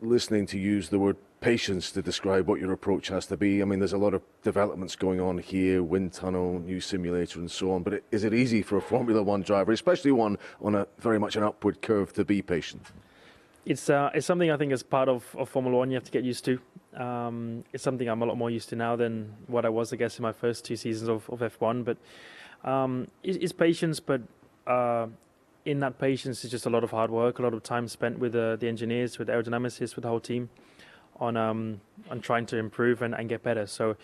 listening to you use the word patience to describe what your approach has to be. I mean, there's a lot of developments going on here, wind tunnel, new simulator and so on, but is it easy for a Formula One driver, especially one on a very much an upward curve, to be patient? It's something I think as part of Formula One you have to get used to. It's something I'm a lot more used to now than what I was, I guess, in my first 2 seasons of F1. But it's patience, but in that patience is just a lot of hard work, a lot of time spent with the engineers, with aerodynamicists, with the whole team on trying to improve and get better. So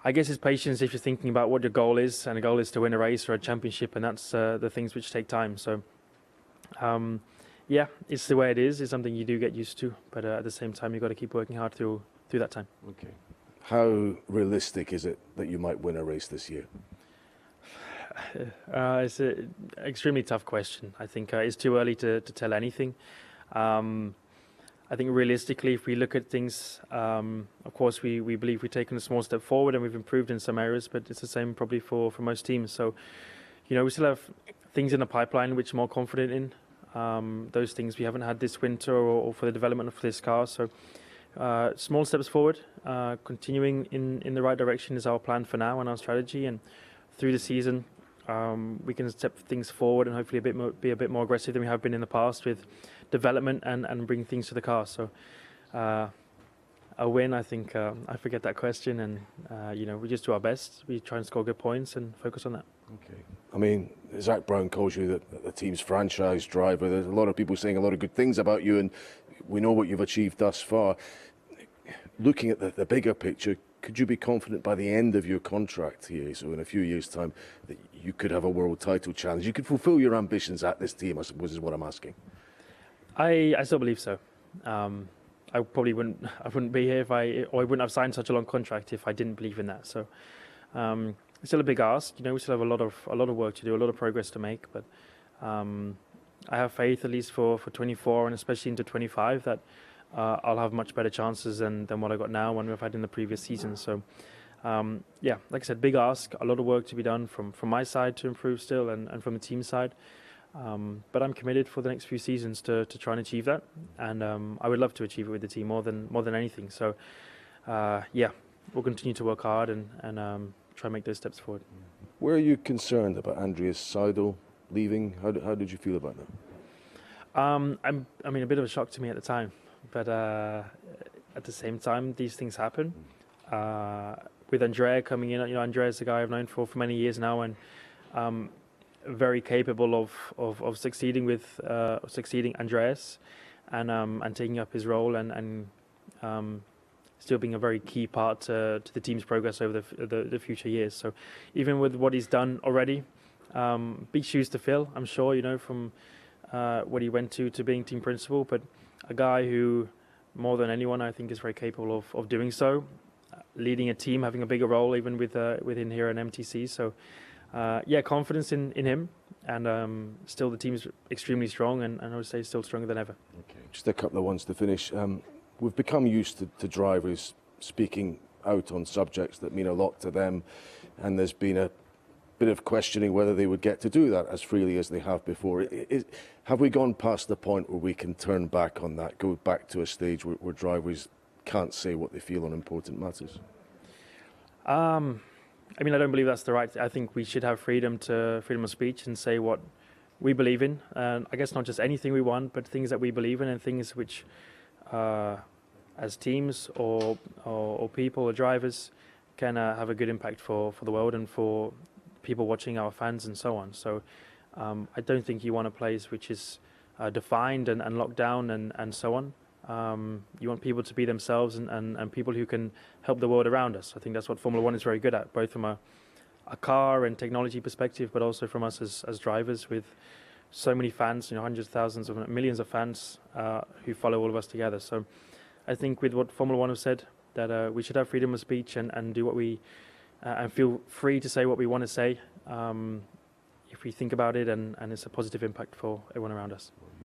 I guess it's patience if you're thinking about what your goal is, and the goal is to win a race or a championship, and that's the things which take time. So yeah, it's the way it is. It's something you do get used to, but at the same time, you've got to keep working hard through that time. Okay. How realistic is it that you might win a race this year? It's an extremely tough question. I think it's too early to tell anything. I think realistically, if we look at things, of course, we believe we've taken a small step forward and we've improved in some areas, but it's the same probably for most teams. So, we still have things in the pipeline which we're more confident in. Those things we haven't had this winter or for the development of this car. So small steps forward, continuing in the right direction is our plan for now and our strategy. And through the season, we can step things forward and hopefully be a bit more aggressive than we have been in the past with development and bring things to the car. So a win, I think, I forget that question. And, we just do our best. We try and score good points and focus on that. Okay. I mean, Zak Brown calls you the team's franchise driver. There's a lot of people saying a lot of good things about you, and we know what you've achieved thus far. Looking at the bigger picture, could you be confident by the end of your contract here, so in a few years' time, that you could have a world title challenge? You could fulfill your ambitions at this team, I suppose, is what I'm asking. I still believe so. I probably wouldn't be here I wouldn't have signed such a long contract if I didn't believe in that. So it's still a big ask. We still have a lot of work to do, a lot of progress to make. But I have faith, at least for 24 and especially into 25, that I'll have much better chances than what I got now and we've had in the previous season. So yeah, like I said, big ask, a lot of work to be done from my side to improve still and from the team side. But I'm committed for the next few seasons to try and achieve that, and I would love to achieve it with the team more than anything. So yeah, we'll continue to work hard and try and make those steps forward. Were you concerned about Andreas Seidel leaving? How did you feel about that? I mean, a bit of a shock to me at the time, but at the same time, these things happen. With Andrea coming in, Andrea's a guy I've known for many years now, and very capable of succeeding Andreas and taking up his role and still being a very key part to the team's progress over the future years. So even with what he's done already, big shoes to fill, I'm sure, from what he went to being team principal, but a guy who more than anyone I think is very capable of doing so, leading a team, having a bigger role even within here at MTC. So yeah, confidence in him, and still the team is extremely strong, and I would say still stronger than ever. Okay, just a couple of ones to finish. We've become used to drivers speaking out on subjects that mean a lot to them, and there's been a bit of questioning whether they would get to do that as freely as they have before. Have we gone past the point where we can turn back on that, go back to a stage where drivers can't say what they feel on important matters? I mean, I don't believe that's the right. I think we should have freedom of speech and say what we believe in. And I guess not just anything we want, but things that we believe in and things which, as teams or people or drivers, can have a good impact for the world and for people watching, our fans and so on. So I don't think you want a place which is defined and locked down and so on. You want people to be themselves and people who can help the world around us. I think that's what Formula One is very good at, both from a car and technology perspective, but also from us as drivers with so many fans, hundreds of thousands of millions of fans who follow all of us together. So I think with what Formula One have said, that we should have freedom of speech and do what we and feel free to say what we want to say if we think about it and it's a positive impact for everyone around us.